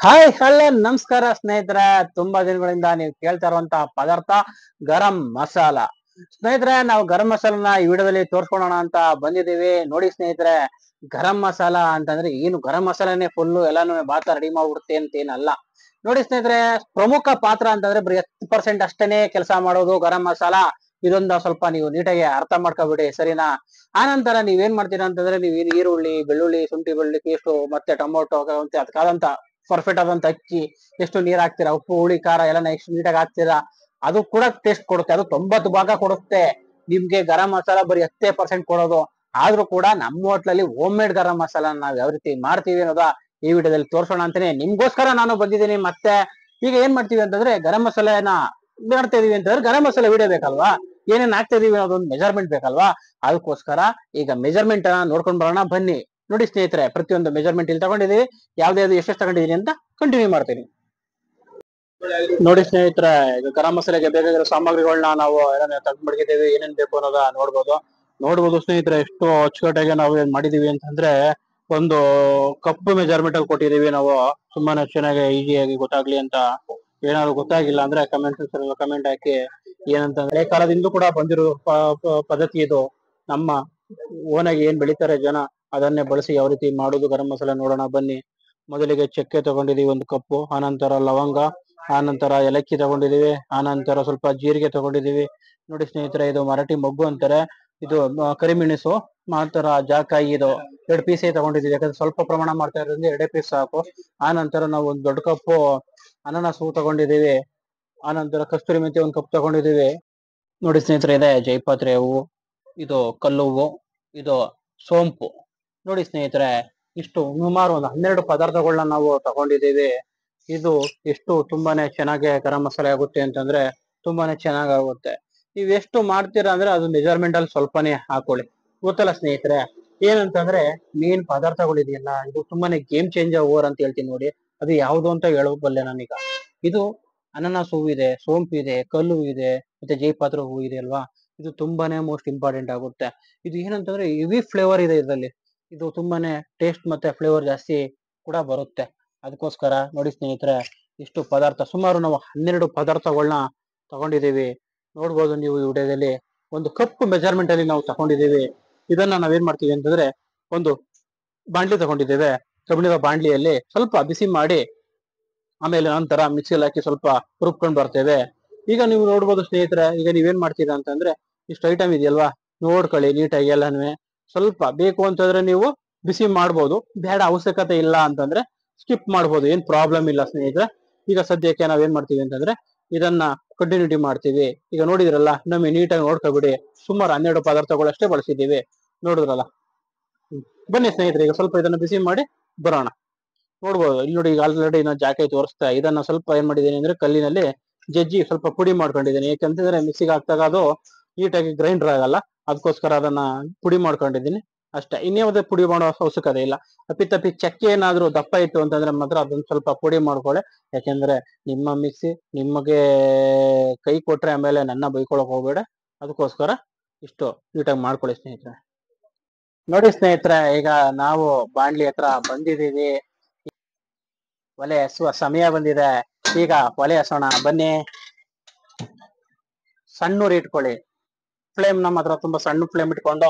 Hi hello ನಮಸ್ಕಾರ ಸ್ನೇಹಿತರೆ. ತುಂಬಾ ದಿನಗಳಿಂದ ನೀವು ಕೇಳ್ತಾ ಇರುವಂತಹ ಪದಾರ್ಥ ಗರಂ ಮಸಾಲ. ಸ್ನೇಹಿತರೆ, ನಾವು ಗರಂ ಮಸಾಲನ ಈ ವಿಡಿಯೋದಲ್ಲಿ ತೋರ್ಸ್ಕೊಳೋಣ ಅಂತ ಬಂದಿದ್ದೀವಿ. ನೋಡಿ ಸ್ನೇಹಿತರೆ, ಗರಂ ಮಸಾಲ ಅಂತಂದ್ರೆ ಏನು, ಗರಂ ಮಸಾಲನೇ ಫುಲ್ಲು ಎಲ್ಲಾನು ಬಾತ ರೆಡಿ ಮಾಡ್ಬಿಡುತ್ತೆ ಅಂತ ಏನಲ್ಲ. ನೋಡಿ ಸ್ನೇಹಿತರೆ, ಪ್ರಮುಖ ಪಾತ್ರ ಅಂತಂದ್ರೆ ಬರೀ 10% ಅಷ್ಟೇನೆ ಕೆಲಸ ಮಾಡೋದು ಗರಂ ಮಸಾಲ. ಇದೊಂದು ಸ್ವಲ್ಪ ನೀವು ನೀಟಾಗಿ ಅರ್ಥ ಮಾಡ್ಕೊಬಿಡಿ, ಸರಿನಾ? ಆನಂತರ ನೀವೇನ್ ಮಾಡ್ತೀರಾ ಅಂತಂದ್ರೆ, ನೀವು ಈರುಳ್ಳಿ, ಬೆಳ್ಳುಳ್ಳಿ, ಶುಂಠಿ, ಬೆಳ್ಳುಳ್ಳಿ ಪೇಸ್ಟು ಮತ್ತೆ ಟೊಮೊಟೊ ಮತ್ತೆ ಅದಕ್ಕಾದಂತ ಪರ್ಫೆಕ್ಟ್ ಆದಂತ ಅಕ್ಕಿ, ಎಷ್ಟು ನೀರ್ ಹಾಕ್ತೀರಾ, ಉಪ್ಪು ಹುಳಿ ಖಾರ ಎಲ್ಲ ಎಷ್ಟು ನೀಟಾಗಿ ಹಾಕ್ತೀರಾ, ಅದು ಕೂಡ ಟೇಸ್ಟ್ ಕೊಡುತ್ತೆ. ಅದು 90 ಭಾಗ ಕೊಡುತ್ತೆ. ನಿಮ್ಗೆ ಗರಂ ಮಸಾಲ ಬರೀ 10% ಕೊಡೋದು. ಆದ್ರೂ ಕೂಡ ನಮ್ಮ ಹೋಟ್ಲಲ್ಲಿ ಹೋಮ್ ಮೇಡ್ ಗರಂ ಮಸಾಲ ನಾವ್ ಯಾವ ರೀತಿ ಮಾಡ್ತೀವಿ ಅನ್ನೋದ ಈ ವಿಡಿಯೋದಲ್ಲಿ ತೋರ್ಸೋಣ ಅಂತಾನೆ ನಿಮ್ಗೋಸ್ಕರ ನಾನು ಬಂದಿದ್ದೀನಿ. ಮತ್ತೆ ಈಗ ಏನ್ ಮಾಡ್ತೀವಿ ಅಂತಂದ್ರೆ, ಗರಂ ಮಸಾಲೆನ ಮಾಡ್ತಾ ಇದೀವಿ ಅಂತಂದ್ರೆ ಗರಂ ಮಸಾಲೆ ವಿಡಿಯೋ ಬೇಕಲ್ವಾ, ಏನೇನ್ ಹಾಕ್ತಾ ಇದೀವಿ ಅನ್ನೋದೊಂದು ಮೆಜರ್ಮೆಂಟ್ ಬೇಕಲ್ವಾ. ಅದಕ್ಕೋಸ್ಕರ ಈಗ ಮೆಜರ್ಮೆಂಟ್ ನೋಡ್ಕೊಂಡ್ ಬರೋಣ ಬನ್ನಿ. ನೋಡಿ ಸ್ನೇಹಿತರೆ, ಪ್ರತಿಯೊಂದು ಮೆಜರ್ಮೆಂಟ್ ಇಲ್ಲಿ ತಗೊಂಡಿದೀವಿ. ಯಾವ್ದು ಎಷ್ಟೆಷ್ಟು ತಗೊಂಡಿದೀನಿ ಅಂತ ಕಂಟಿನ್ಯೂ ಮಾಡ್ತೀನಿ. ನೋಡಿ ಸ್ನೇಹಿತರೆ, ಈಗ ಗರಂ ಮಸಾಲೆಗೆ ಬೇಕಾಗಿರೋ ಸಾಮಗ್ರಿಗಳನ್ನ ನಾವು ತೆಗೆದು ಮಡಗಿದ್ದೀವಿ. ಏನೇನ್ ಬೇಕು ಅನ್ನೋದ ನೋಡ್ಬೋದು ಸ್ನೇಹಿತರೆ. ಎಷ್ಟು ಅಚ್ಚುಕಟ್ಟಾಗಿ ನಾವು ಏನ್ ಮಾಡಿದೀವಿ ಅಂತಂದ್ರೆ, ಒಂದು ಕಪ್ ಮೆಜರ್ಮೆಂಟ್ ಅಲ್ಲಿ ಕೊಟ್ಟಿದೀವಿ ನಾವು. ತುಂಬಾನೇ ಚೆನ್ನಾಗಿ ಈಸಿಯಾಗಿ ಗೊತ್ತಾಗ್ಲಿ ಅಂತ. ಏನಾದ್ರು ಗೊತ್ತಾಗಿಲ್ಲ ಅಂದ್ರೆ ಕಮೆಂಟ್ ಹಾಕಿ. ಏನಂತಂದ್ರೆ, ಹಳೆ ಕಾಲದಿಂದ ಕೂಡ ಬಂದಿರೋ ಪದ್ಧತಿ ಇದು. ನಮ್ಮ ಓನಾಗಿ ಏನ್ ಬೆಳಿತಾರೆ ಜನ, ಅದನ್ನೇ ಬಳಸಿ ಯಾವ ರೀತಿ ಮಾಡೋದು ಗರಂ ಮಸಾಲೆ ನೋಡೋಣ ಬನ್ನಿ. ಮೊದಲಿಗೆ ಚಕ್ಕೆ ತಗೊಂಡಿದೀವಿ 1 ಕಪ್ಪು, ಆನಂತರ ಲವಂಗ, ಆನಂತರ ಏಲಕ್ಕಿ ತಗೊಂಡಿದೀವಿ, ಆನಂತರ ಸ್ವಲ್ಪ ಜೀರಿಗೆ ತಗೊಂಡಿದೀವಿ. ನೋಡಿ ಸ್ನೇಹಿತರೆ, ಇದು ಮರಾಠಿ ಮೊಗ್ಗು ಅಂತಾರೆ. ಇದು ಕರಿಮೆಣಸು, ಮಾತರ ಜಾಕಾಯಿ, ಇದು 2 ಪೀಸ್ ತಗೊಂಡಿದೀವಿ. ಯಾಕಂದ್ರೆ ಸ್ವಲ್ಪ ಪ್ರಮಾಣ ಮಾಡ್ತಾ ಇರೋದ್ರಿಂದ 2 ಪೀಸ್ ಸಾಕು. ಆನಂತರ ನಾವು 1 ದೊಡ್ಡ ಕಪ್ಪು ಅನಾನಸ್ ಹೂ ತಗೊಂಡಿದೀವಿ. ಆನಂತರ ಕಸ್ತೂರಿ ಮೆಂತ್ಯ 1 ಕಪ್ ತಗೊಂಡಿದೀವಿ. ನೋಡಿ ಸ್ನೇಹಿತರೆ, ಇದೆ ಜೈಪತ್ರೆ ಹೂವು, ಇದು ಕಲ್ಲು ಹೂವು, ಇದು ಸೋಂಪು. ನೋಡಿ ಸ್ನೇಹಿತರೆ, ಇಷ್ಟು ಸುಮಾರು ಒಂದು 12 ಪದಾರ್ಥಗಳನ್ನ ನಾವು ತಗೊಂಡಿದ್ದೀವಿ. ಇದು ಎಷ್ಟು ತುಂಬಾನೇ ಚೆನ್ನಾಗಿ ಗರಂ ಮಸಾಲೆ ಆಗುತ್ತೆ ಅಂತಂದ್ರೆ ತುಂಬಾನೇ ಚೆನ್ನಾಗಾಗುತ್ತೆ. ನೀವ್ ಎಷ್ಟು ಮಾಡ್ತೀರಾ ಅಂದ್ರೆ ಅದು ಮೆಜರ್ಮೆಂಟ್ ಅಲ್ಲಿ ಸ್ವಲ್ಪನೇ ಹಾಕೊಳ್ಳಿ. ಗೊತ್ತಲ್ಲ ಸ್ನೇಹಿತರೆ, ಏನಂತಂದ್ರೆ ಮೇನ್ ಪದಾರ್ಥಗಳಿದೆಯಲ್ಲ, ಇದು ತುಂಬಾನೇ ಗೇಮ್ ಚೇಂಜರ್ ಓವರ್ ಅಂತ ಹೇಳ್ತೀನಿ ನೋಡಿ. ಅದು ಯಾವ್ದು ಅಂತ ಹೇಳಬಲ್ಲೆ ನಾನೀಗ. ಇದು ಅನಾನಸ್ ಹೂವಿದೆ, ಸೋಂಪು ಇದೆ, ಕಲ್ಲು ಇದೆ, ಮತ್ತೆ ಜೈಪತ್ರ ಹೂ ಇದೆ ಅಲ್ವಾ. ಇದು ತುಂಬಾನೇ ಮೋಸ್ಟ್ ಇಂಪಾರ್ಟೆಂಟ್ ಆಗುತ್ತೆ. ಇದು ಏನಂತಂದ್ರೆ ಹೆವಿ ಫ್ಲೇವರ್ ಇದೆ ಇದರಲ್ಲಿ. ಇದು ತುಂಬಾನೇ ಟೇಸ್ಟ್ ಮತ್ತೆ ಫ್ಲೇವರ್ ಜಾಸ್ತಿ ಕೂಡ ಬರುತ್ತೆ. ಅದಕ್ಕೋಸ್ಕರ ನೋಡಿ ಸ್ನೇಹಿತರೆ, ಇಷ್ಟು ಪದಾರ್ಥ ಸುಮಾರು ನಾವು 12 ಪದಾರ್ಥಗಳನ್ನ ತಗೊಂಡಿದೀವಿ. ನೋಡ್ಬೋದು ನೀವು ಈ ವಿಡಿಯೋದಲ್ಲಿ. 1 ಕಪ್ ಮೆಜರ್ಮೆಂಟ್ ಅಲ್ಲಿ ನಾವು ತಗೊಂಡಿದೀವಿ. ಇದನ್ನ ನಾವೇನ್ ಮಾಡ್ತೀವಿ ಅಂತಂದ್ರೆ, ಒಂದು ಬಾಂಡ್ಲಿ ತಗೊಂಡಿದ್ದೇವೆ. ಕಬ್ಬಿಣದ ಬಾಂಡ್ಲಿಯಲ್ಲಿ ಸ್ವಲ್ಪ ಬಿಸಿ ಮಾಡಿ, ಆಮೇಲೆ ನಂತರ ಮಿಕ್ಸಿಯಲ್ಲಿ ಹಾಕಿ ಸ್ವಲ್ಪ ರುಬ್ಕೊಂಡ್ ಬರ್ತೇವೆ. ಈಗ ನೀವು ನೋಡ್ಬೋದು ಸ್ನೇಹಿತರೆ, ಈಗ ನೀವೇನ್ ಮಾಡ್ತೀರಾ ಅಂತಂದ್ರೆ, ಇಷ್ಟು ಐಟಮ್ ಇದೆಯಲ್ವಾ, ನೋಡ್ಕೊಳ್ಳಿ ನೀಟಾಗಿ ಎಲ್ಲಾನು. ಸ್ವಲ್ಪ ಬೇಕು ಅಂತಂದ್ರೆ ನೀವು ಬಿಸಿ ಮಾಡ್ಬೋದು, ಬೇಡ ಅವಶ್ಯಕತೆ ಇಲ್ಲ ಅಂತಂದ್ರೆ ಸ್ಕಿಪ್ ಮಾಡ್ಬೋದು, ಏನ್ ಪ್ರಾಬ್ಲಮ್ ಇಲ್ಲ ಸ್ನೇಹಿತರೆ. ಈಗ ಸದ್ಯಕ್ಕೆ ನಾವೇನ್ ಮಾಡ್ತೀವಿ ಅಂತಂದ್ರೆ ಇದನ್ನ ಕಂಟಿನ್ಯೂಟಿ ಮಾಡ್ತೀವಿ. ಈಗ ನೋಡಿದ್ರಲ್ಲ, ನಮಗೆ ನೀಟಾಗಿ ನೋಡ್ಕೊಬಿಡಿ. ಸುಮಾರು 12 ಪದಾರ್ಥಗಳು ಅಷ್ಟೇ ಬಳಸಿದ್ದೀವಿ, ನೋಡಿದ್ರಲ್ಲ. ಬನ್ನಿ ಸ್ನೇಹಿತರೆ, ಈಗ ಸ್ವಲ್ಪ ಇದನ್ನ ಬಿಸಿ ಮಾಡಿ ಬರೋಣ. ನೋಡ್ಬೋದು ಇಲ್ಲಿ ನೋಡಿ, ಈಗ ಆಲ್ರೆಡಿ ನಾನು ಜಾಕಾಯಿ ತೋರಿಸ್ತಾ, ಇದನ್ನ ಸ್ವಲ್ಪ ಏನ್ ಮಾಡಿದ್ದೀನಿ ಅಂದ್ರೆ ಕಲ್ಲಿನಲ್ಲಿ ಜಜ್ಜಿ ಸ್ವಲ್ಪ ಪುಡಿ ಮಾಡ್ಕೊಂಡಿದ್ದೀನಿ. ಯಾಕಂತಂದ್ರೆ ಮಿಕ್ಸಿಗೆ ಹಾಕ್ದಾಗ ಅದು ನೀಟಾಗಿ ಗ್ರೈಂಡರ್ ಆಗಲ್ಲ. ಅದಕ್ಕೋಸ್ಕರ ಅದನ್ನ ಪುಡಿ ಮಾಡ್ಕೊಂಡಿದ್ದೀನಿ ಅಷ್ಟೇ. ಇನ್ಯಾವುದೇ ಪುಡಿ ಮಾಡೋ ಅವಶ್ಯಕತೆ ಇಲ್ಲ. ಅಪ್ಪಿತಪ್ಪಿ ಚಕ್ಕೆ ಏನಾದ್ರು ದಪ್ಪ ಇತ್ತು ಅಂತಂದ್ರೆ ಮಾತ್ರ ಅದನ್ನ ಸ್ವಲ್ಪ ಪುಡಿ ಮಾಡ್ಕೊಳ್ಳಿ. ಯಾಕೆಂದ್ರೆ ನಿಮ್ಮ ಮಿಕ್ಸಿ ನಿಮಗೆ ಕೈ ಕೊಟ್ರೆ ಆಮೇಲೆ ನನ್ನ ಬೈಕೊಳಕ್ ಹೋಗ್ಬೇಡ. ಅದಕ್ಕೋಸ್ಕರ ಇಷ್ಟು ನೀಟಾಗಿ ಮಾಡ್ಕೊಳ್ಳಿ ಸ್ನೇಹಿತರೆ. ನೋಡಿ ಸ್ನೇಹಿತರೆ, ಈಗ ನಾವು ಬಾಂಡ್ಲಿ ಹತ್ರ ಬಂದಿದ್ದೀವಿ. ಒಲೆ ಹಸುವ ಸಮಯ ಬಂದಿದೆ. ಈಗ ಒಲೆ ಹಸೋಣ ಬನ್ನಿ. ಸಣ್ಣ ಉರಿ ಇಟ್ಕೊಳ್ಳಿ. ಫ್ಲೇಮ್ ನಮ್ಮ ಹತ್ರ ತುಂಬಾ ಸಣ್ಣ ಫ್ಲೇಮ್ ಇಟ್ಕೊಂಡು,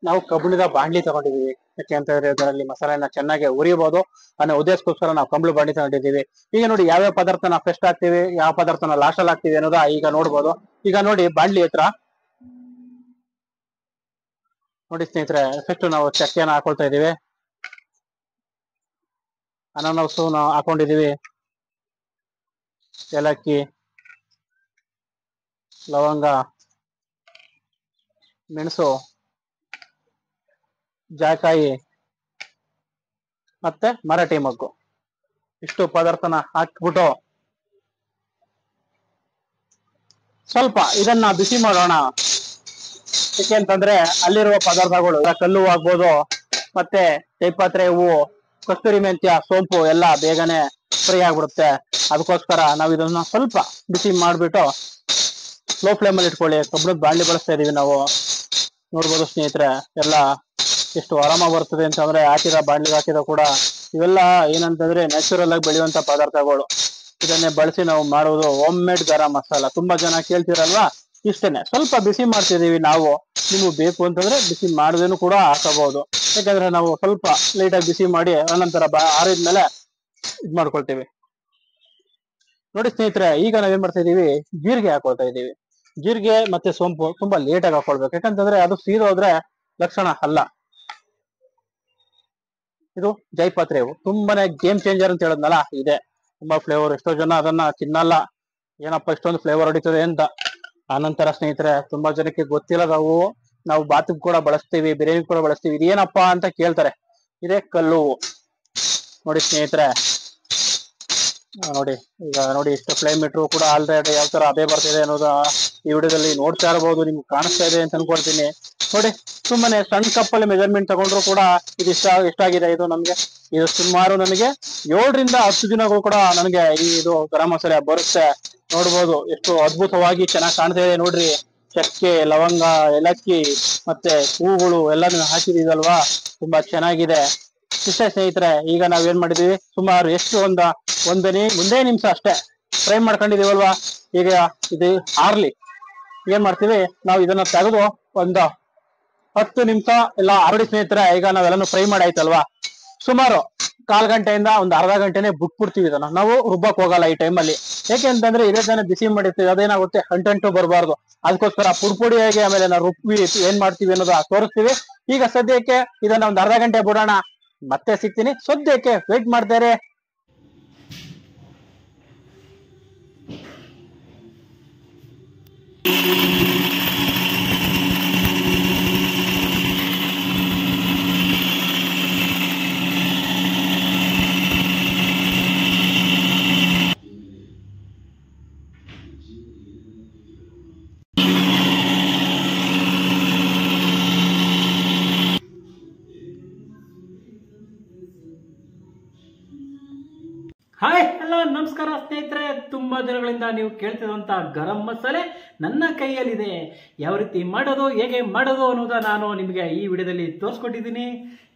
ನಾವು ಕಬ್ಬಿಣದ ಬಾಂಡ್ಲಿ ತಗೊಂಡಿದೀವಿ. ಯಾಕೆ ಅಂತಂದ್ರೆ ಇದರಲ್ಲಿ ಮಸಾಲೆನ ಚೆನ್ನಾಗಿ ಉರಿಬಹುದು ಅನ್ನೋ ಉದ್ದೇಶಕ್ಕೋಸ್ಕರ ನಾವು ಕಬ್ಬಿಣ ಬಾಂಡ್ಲಿ ತಗೊಂಡಿದ್ದೀವಿ. ಈಗ ನೋಡಿ, ಯಾವ್ಯಾವ ಪದಾರ್ಥ ನಾವು ಫಸ್ಟ್ ಹಾಕ್ತಿವಿ, ಯಾವ ಪದಾರ್ಥನ ಲಾಸ್ಟ್ ಅಲ್ಲಿ ಹಾಕ್ತಿವಿ ಅನ್ನೋದ ಈಗ ನೋಡ್ಬೋದು. ಈಗ ನೋಡಿ ಬಾಂಡ್ಲಿ ಹತ್ರ ನೋಡಿ ಸ್ನೇಹಿತರೆ, ಫಸ್ಟ್ ನಾವು ಚಕ್ಕೆನ ಹಾಕೊಳ್ತಾ ಇದೀವಿ. ಅನಾನಸು ನಾವು ಹಾಕೊಂಡಿದೀವಿ, ಏಲಕ್ಕಿ, ಲವಂಗ, ಮೆಣಸು, ಜಾಕಾಯಿ ಮತ್ತೆ ಮರಾಠಿ ಮೊಗ್ಗು. ಇಷ್ಟು ಪದಾರ್ಥನ ಹಾಕ್ಬಿಟ್ಟು ಸ್ವಲ್ಪ ಇದನ್ನ ಬಿಸಿ ಮಾಡೋಣ. ಯಾಕೆಂತಂದ್ರೆ ಅಲ್ಲಿರುವ ಪದಾರ್ಥಗಳು ಕಲ್ಲು ಆಗ್ಬೋದು, ಮತ್ತೆ ಜೈಪತ್ರೆ ಹೂವು, ಕಸ್ತೂರಿ ಮೆಂತ್ಯ, ಸೋಂಪು ಎಲ್ಲ ಬೇಗನೆ ಫ್ರೈ ಆಗ್ಬಿಡುತ್ತೆ. ಅದಕ್ಕೋಸ್ಕರ ನಾವು ಇದನ್ನ ಸ್ವಲ್ಪ ಬಿಸಿ ಮಾಡ್ಬಿಟ್ಟು ಸ್ಲೋ ಫ್ಲೇಮ್ ಅಲ್ಲಿ ಇಟ್ಕೊಳ್ಳಿ. ಕಬ್ಬಿಣದ ಬಾಂಡ್ಲಿ ಬಳಸ್ತಾ ಇದೀವಿ ನಾವು. ನೋಡ್ಬೋದು ಸ್ನೇಹಿತರೆ, ಎಲ್ಲ ಎಷ್ಟು ಆರಾಮಾಗಿ ಬರ್ತದೆ ಅಂತಂದ್ರೆ ಹಾಕಿದ ಬಾಣ್ಲಿಗೆ ಹಾಕಿದ ಕೂಡ ಇವೆಲ್ಲ ಏನಂತಂದ್ರೆ ನ್ಯಾಚುರಲ್ ಆಗಿ ಬೆಳೆಯುವಂತ ಪದಾರ್ಥಗಳು. ಇದನ್ನೇ ಬಳಸಿ ನಾವು ಮಾಡುವುದು ಹೋಮ್ ಮೇಡ್ ಗರಂ ಮಸಾಲ. ತುಂಬಾ ಜನ ಕೇಳ್ತಿರಲ್ವಾ, ಇಷ್ಟೇನೆ. ಸ್ವಲ್ಪ ಬಿಸಿ ಮಾಡ್ತಿದೀವಿ ನಾವು, ನಿಮ್ಗೆ ಬೇಕು ಅಂತಂದ್ರೆ ಬಿಸಿ ಮಾಡದೇನು ಕೂಡ ಹಾಕಬಹುದು. ಯಾಕಂದ್ರೆ ನಾವು ಸ್ವಲ್ಪ ಲೈಟಾಗಿ ಬಿಸಿ ಮಾಡಿ ಅನಂತರ ಆರಿದ್ಮೇಲೆ ಇದ್ ಮಾಡ್ಕೊಳ್ತೀವಿ. ನೋಡಿ ಸ್ನೇಹಿತರೆ, ಈಗ ನಾವೇನ್ ಮಾಡ್ತಾ ಇದೀವಿ, ಜೀರಿಗೆ ಹಾಕೊಳ್ತಾ ಇದೀವಿ. ಜೀರಿಗೆ ಮತ್ತೆ ಸೋಂಪು ತುಂಬಾ ಲೇಟಾಗಿ ಹಾಕೊಳ್ಬೇಕು, ಯಾಕಂತಂದ್ರೆ ಅದು ಸೀದೋದ್ರೆ ಲಕ್ಷಣ ಅಲ್ಲ. ಇದು ಜೈಪತ್ರೆ, ತುಂಬಾನೇ ಗೇಮ್ ಚೇಂಜರ್ ಅಂತ ಹೇಳದ್ನಲ್ಲ, ಇದೆ ತುಂಬಾ ಫ್ಲೇವರ್. ಎಷ್ಟೋ ಜನ ಅದನ್ನ ತಿನ್ನಲ್ಲ, ಏನಪ್ಪ ಇಷ್ಟೊಂದು ಫ್ಲೇವರ್ ಹೊಡಿತದೆ ಅಂತ. ಆನಂತರ ಸ್ನೇಹಿತರೆ, ತುಂಬಾ ಜನಕ್ಕೆ ಗೊತ್ತಿಲ್ಲದವು ನಾವು ಬಾತಿಗೆ ಕೂಡ ಬಳಸ್ತೀವಿ, ಬಿರಿಯಾನಿ ಕೂಡ ಬಳಸ್ತೀವಿ. ಇದೇನಪ್ಪಾ ಅಂತ ಕೇಳ್ತಾರೆ. ಇದೇ ಕಲ್ಲು. ನೋಡಿ ಸ್ನೇಹಿತರೆ, ನೋಡಿ ಈಗ ನೋಡಿ, ಇಷ್ಟು ಫ್ಲೇಮ್ ಇಟ್ರು ಕೂಡ ಆಲ್ರೆಡಿ ಯಾವ ತರ ಅದೇ ಬರ್ತಿದೆ ಅನ್ನೋದು ಈ ವಿಡಿಯೋದಲ್ಲಿ ನೋಡ್ತಾ ಇರಬಹುದು. ನಿಮ್ಗೆ ಕಾಣಿಸ್ತಾ ಇದೆ ಅಂತ ಅನ್ಕೊಳ್ತೀನಿ. ನೋಡಿ, ಸುಮ್ಮನೆ ಸಣ್ಣ ಕಪ್ಪಲ್ಲಿ ಮೆಜರ್ಮೆಂಟ್ ತಗೊಂಡ್ರು ಕೂಡ ಇದು ಎಷ್ಟಾಗಿದೆ. ಇದು ನಮ್ಗೆ ಇದು ಸುಮಾರು ನನಗೆ 7ರಿಂದ 10 ದಿನಗಳು ಕೂಡ ನನಗೆ ಇದು ಗರಂ ಮಸಾಲೆ ಬರುತ್ತೆ. ನೋಡ್ಬೋದು ಎಷ್ಟು ಅದ್ಭುತವಾಗಿ ಚೆನ್ನಾಗಿ ಕಾಣ್ತಾ ಇದೆ ನೋಡ್ರಿ. ಚಕ್ಕೆ, ಲವಂಗ, ಏಲಕ್ಕಿ ಮತ್ತೆ ಹೂಗಳು ಎಲ್ಲಾನು ಹಾಕಿದೀವಲ್ವಾ, ತುಂಬಾ ಚೆನ್ನಾಗಿದೆ. ಇಷ್ಟೇ ಸ್ನೇಹಿತರೆ, ಈಗ ನಾವೇನ್ ಮಾಡಿದೀವಿ, ಸುಮಾರು ಎಷ್ಟು ಒಂದೇ ನಿಮಿಷ ಅಷ್ಟೇ ಫ್ರೈ ಮಾಡ್ಕೊಂಡಿದೀವಲ್ವಾ. ಈಗ ಇದು ಆರ್ಲಿ ಏನ್ ಮಾಡ್ತೀವಿ, ನಾವು ಇದನ್ನ ತೆಗೆದು ಒಂದು 10 ನಿಮಿಷ ಇಲ್ಲ ಹರಡಿ ಸ್ನೇಹಿತರೆ. ಈಗ ನಾವೆಲ್ಲಾನು ಫ್ರೈ ಮಾಡಿ ಆಯ್ತಲ್ವಾ, ಸುಮಾರು 1/4 ಗಂಟೆಯಿಂದ ಒಂದು ಅರ್ಧ ಗಂಟೆನೆ ಬಿಟ್ಬಿಡ್ತೀವಿ. ಇದನ್ನ ನಾವು ರುಬ್ಬಕ್ ಹೋಗಲ್ಲ ಈ ಟೈಮಲ್ಲಿ. ಯಾಕೆಂತಂದ್ರೆ ಇದೇ ತಾನೇ ಬಿಸಿ ಮಾಡಿರ್ತೀವಿ, ಅದೇನಾಗುತ್ತೆ ಅಂಟಂಟು ಬರಬಾರ್ದು. ಅದಕ್ಕೋಸ್ಕರ ಪುಡಿಯಾಗಿ ಆಮೇಲೆ ನಾವು ರುಬ್ಬಿ ಏನ್ ಮಾಡ್ತೀವಿ ಅನ್ನೋದು ತೋರಿಸ್ತೀವಿ. ಈಗ ಸದ್ಯಕ್ಕೆ ಇದನ್ನ ಒಂದು ಅರ್ಧ ಗಂಟೆ ಬಿಡೋಣ, ಮತ್ತೆ ಸಿಗ್ತೀನಿ. ಸದ್ಯಕ್ಕೆ ವೇಟ್ ಮಾಡ್ತಾರೆ. ಹಾಯ್, ಹಲೋ, ನಮಸ್ಕಾರ ಸ್ನೇಹಿತರೆ. ತುಂಬಾ ದಿನಗಳಿಂದ ನೀವು ಕೇಳ್ತಿರುವಂತ ಗರಂ ಮಸಾಲೆ ನನ್ನ ಕೈಯಲ್ಲಿದೆ. ಯಾವ ರೀತಿ ಮಾಡೋದು, ಹೇಗೆ ಮಾಡೋದು ಅನ್ನೋದ ನಾನು ನಿಮಗೆ ಈ ವಿಡಿಯೋದಲ್ಲಿ ತೋರಿಸ್ಕೊಟ್ಟಿದ್ದೀನಿ.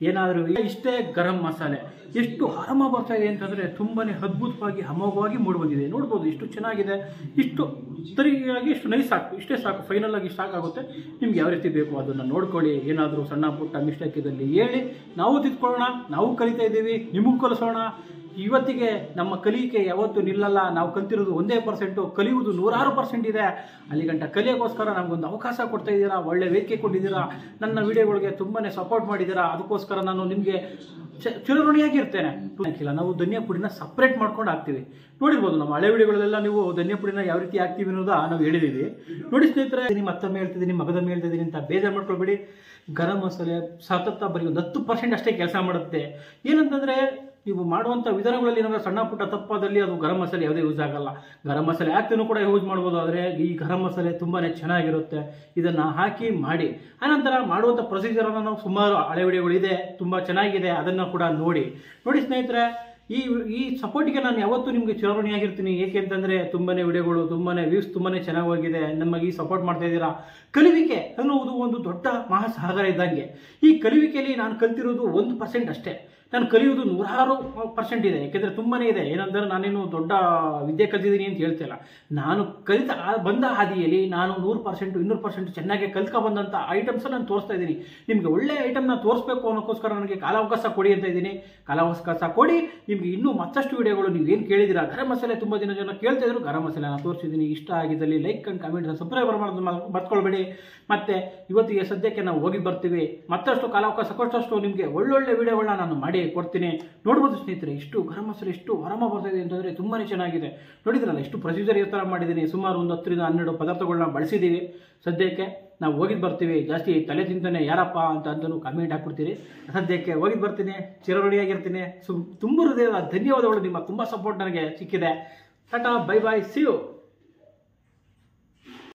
ಏನಾದರೂ ಇಷ್ಟೇ ಗರಂ ಮಸಾಲೆ ಎಷ್ಟು ಆರಾಮ ಬರ್ತಾ ಇದೆ ಅಂತಂದ್ರೆ ತುಂಬಾನೇ ಅದ್ಭುತವಾಗಿ ಅಮೋಘವಾಗಿ ಮೂಡಿ ಬಂದಿದೆ. ನೋಡ್ಬೋದು ಎಷ್ಟು ಚೆನ್ನಾಗಿದೆ, ಇಷ್ಟು ತರಿಯಾಗಿ ಇಷ್ಟು ನೈಸ್ ಸಾಕು, ಇಷ್ಟೇ ಸಾಕು, ಫೈನಲ್ ಆಗಿ ಸಾಕಾಗುತ್ತೆ. ನಿಮ್ಗೆ ಯಾವ ರೀತಿ ಬೇಕು ಅದನ್ನ ನೋಡ್ಕೊಳ್ಳಿ. ಏನಾದರೂ ಸಣ್ಣ ಪುಟ್ಟ ಮಿಸ್ಟೇಕ್ ಇದ್ದಲ್ಲಿ ಹೇಳಿ, ನಾವು ತಿದ್ಕೊಳ್ಳೋಣ. ನಾವು ಕಲಿತಾ ಇದ್ದೀವಿ, ನಿಮಗೂ ಕಲಿಸೋಣ. ಇವತ್ತಿಗೆ ನಮ್ಮ ಕಲಿಕೆ ಯಾವತ್ತೂ ನಿಲ್ಲಲ್ಲ. ನಾವು ಕಲ್ತಿರೋದು 1%, ಕಲಿಯುವುದು 106% ಇದೆ. ಅಲ್ಲಿ ಗಂಟ ಕಲಿಯೋಕ್ಕೋಸ್ಕರ ನಮಗೊಂದು ಅವಕಾಶ ಕೊಡ್ತಾ ಇದ್ದೀರಾ, ಒಳ್ಳೆ ವೇದಿಕೆ ಕೊಟ್ಟಿದ್ದೀರಾ, ನನ್ನ ವಿಡಿಯೋಗಳಿಗೆ ತುಂಬಾನೇ ಸಪೋರ್ಟ್ ಮಾಡಿದ್ದೀರಾ. ಅದಕ್ಕೋಸ್ಕರ ನಾನು ನಿಮಗೆ ಚಿರಋಣಿಯಾಗಿರ್ತೇನೆ. ನಾವು ಧನಿಯಾ ಪುಡಿನ ಸಪ್ರೇಟ್ ಮಾಡ್ಕೊಂಡು ಹಾಕ್ತೀವಿ. ನೋಡಿರ್ಬೋದು ನಮ್ಮ ಹಳೆ ವಿಡಿಯೋಗಳೆಲ್ಲ, ನೀವು ಧನಿಯಾ ಪುಡಿನ ಯಾವ ರೀತಿ ಹಾಕ್ತೀವಿ ಅನ್ನೋದ ನಾವು ಹೇಳಿದೀವಿ. ನೋಡಿ ಸ್ನೇಹಿತರೆ, ಮತ್ತೊಮ್ಮೆ ಹೇಳ್ತಿದ್ದೀನಿ, ಮಗದೊಮ್ಮೆ ಹೇಳ್ತಿದ್ದೀನಿ ಅಂತ ಬೇಜಾರು ಮಾಡ್ಕೊಳ್ಬೇಡಿ. ಗರಂ ಮಸಾಲೆ ಸತತ ಬರೀ ಒಂದು 10% ಅಷ್ಟೇ ಕೆಲಸ ಮಾಡುತ್ತೆ. ಏನಂತಂದ್ರೆ ನೀವು ಮಾಡುವಂಥ ವಿಧಾನಗಳಲ್ಲಿ ನಮಗೆ ಸಣ್ಣ ಪುಟ್ಟ ತಪ್ಪಾದಲ್ಲಿ ಅದು ಗರಂ ಮಸಾಲೆ ಯಾವುದೇ ಯೂಸ್ ಆಗಲ್ಲ. ಗರಂ ಮಸಾಲೆ ಹಾಕ್ತೇನೂ ಕೂಡ ಯೂಸ್ ಮಾಡ್ಬೋದು, ಆದರೆ ಈ ಗರಂ ಮಸಾಲೆ ತುಂಬಾನೇ ಚೆನ್ನಾಗಿರುತ್ತೆ. ಇದನ್ನ ಹಾಕಿ ಮಾಡಿ. ಆನಂತರ ಮಾಡುವಂಥ ಪ್ರೊಸೀಜರನ್ನು ನಾವು ಸುಮಾರು ಹಳೆ ವಿಡಿಯೋಗಳಿದೆ, ತುಂಬಾ ಚೆನ್ನಾಗಿದೆ, ಅದನ್ನು ಕೂಡ ನೋಡಿ ಸ್ನೇಹಿತರೆ. ಈ ಸಪೋರ್ಟ್ಗೆ ನಾನು ಯಾವತ್ತೂ ನಿಮಗೆ ಚಿರಋಣಿಯಾಗಿರ್ತೀನಿ. ಏಕೆ ಅಂತಂದ್ರೆ ತುಂಬಾನೇ ವಿಡಿಯೋಗಳು, ತುಂಬಾನೇ ವ್ಯೂಸ್ ತುಂಬಾನೇ ಚೆನ್ನಾಗಿ ಹೋಗಿದೆ. ನಮಗೆ ಈ ಸಪೋರ್ಟ್ ಮಾಡ್ತಾ ಇದ್ದೀರಾ. ಕಲಿವಿಕೆ ಅನ್ನುವುದು ಒಂದು ದೊಡ್ಡ ಮಹಾಸಾಗರ ಇದ್ದಂಗೆ. ಈ ಕಲಿವಿಕೆಯಲ್ಲಿ ನಾನು ಕಲ್ತಿರೋದು 1% ಅಷ್ಟೇ. ನಾನು ಕಲಿಯೋದು 106% ಇದೆ. ಯಾಕೆಂದ್ರೆ ತುಂಬಾನೇ ಇದೆ. ಏನಂದ್ರೆ ನಾನೇನು ದೊಡ್ಡ ವಿದ್ಯೆ ಕಲ್ತಿದ್ದೀನಿ ಅಂತ ಹೇಳ್ತಿಲ್ಲ. ನಾನು ಬಂದ ಹಾದಿಯಲ್ಲಿ ನಾನು 100%, 200% ಚೆನ್ನಾಗಿ ಕಲ್ತ್ಕೊ ಬಂದಂತ ಐಟಮ್ಸ್ ನಾನು ತೋರಿಸ್ತಾ ಇದ್ದೀನಿ. ನಿಮ್ಗೆ ಒಳ್ಳೆ ಐಟಮ್ ನ ತೋರಿಸ್ಬೇಕು ಅನ್ನೋಕ್ಕೋಸ್ಕರ ನನಗೆ ಕಾಲಾವಕಾಶ ಕೊಡಿ ಅಂತ ಇದ್ದೀನಿ. ಕಾಲಾವಕಾಶ ಕೊಡಿ. ನಿಮ್ಗೆ ಇನ್ನೂ ಮತ್ತಷ್ಟು ವಿಡಿಯೋಗಳು ನೀವು ಏನು ಕೇಳಿದಿರಾ, ಗರಂ ಮಸಾಲೆ ತುಂಬಾ ಜನ ಕೇಳ್ತಾ ಇದ್ರು, ಗರಂ ಮಸಾಲೆ ನಾನು ತೋರಿಸಿದ್ದೀನಿ. ಇಷ್ಟ ಆಗಿದ್ದಲ್ಲಿ ಲೈಕ್ ಅಂಡ್ ಕಾಮೆಂಟ್, ಸಬ್ಸ್ಕ್ರೈಬರ್ ಮಾಡೋದು ಮರ್ತ್ಕೊಳ್ಬೇಡಿ. ಮತ್ತೆ ಇವತ್ತಿಗೆ ಸದ್ಯಕ್ಕೆ ನಾವು ಹೋಗಿ ಬರ್ತೀವಿ. ಮತ್ತಷ್ಟು ಕಾಲಾವಕಾಶ ಕೊಟ್ಟಷ್ಟು ನಿಮಗೆ ಒಳ್ಳೊಳ್ಳೆ ವಿಡಿಯೋಗಳನ್ನ ನಾನು ಮಾಡಿ ಕೊಡ್ತೀನಿ. ನೋಡ್ಬೋದು ಸ್ನೇಹಿತರೆ, ಇಷ್ಟು ಗರಂ ಮಸಾಲೆ ಎಷ್ಟು ಆರಾಮ ಬರ್ತಾ ಇದೆ ಅಂತಂದ್ರೆ ತುಂಬಾನೇ ಚೆನ್ನಾಗಿದೆ. ನೋಡಿದ್ರಲ್ಲ ಎಷ್ಟು ಪ್ರೊಸೀಜರ್ ಯಾವ ತರ ಮಾಡಿದ್ದೀನಿ. ಸುಮಾರು ಒಂದು 10ರಿಂದ 12 ಪದಾರ್ಥಗಳನ್ನ ಬಳಸಿದ್ದೀವಿ. ಸದ್ಯಕ್ಕೆ ನಾವು ಹೋಗಿದ್ ಬರ್ತೀವಿ. ಜಾಸ್ತಿ ತಲೆ ತಿಂತಾನೆ ಯಾರಪ್ಪ ಅಂತಲೂ ಕಾಮೆಂಟ್ ಹಾಕ್ಬಿಡ್ತೀರಿ. ಸದ್ಯಕ್ಕೆ ಹೋಗಿದ್ ಬರ್ತೀನಿ, ಚಿರಋಣಿಯಾಗಿರ್ತೀನಿ. ತುಂಬ ಹೃದಯದ ಧನ್ಯವಾದಗಳು. ನಿಮ್ಮ ತುಂಬಾ ಸಪೋರ್ಟ್ ನನಗೆ ಸಿಕ್ಕಿದೆ. Tata, bye bye, see you.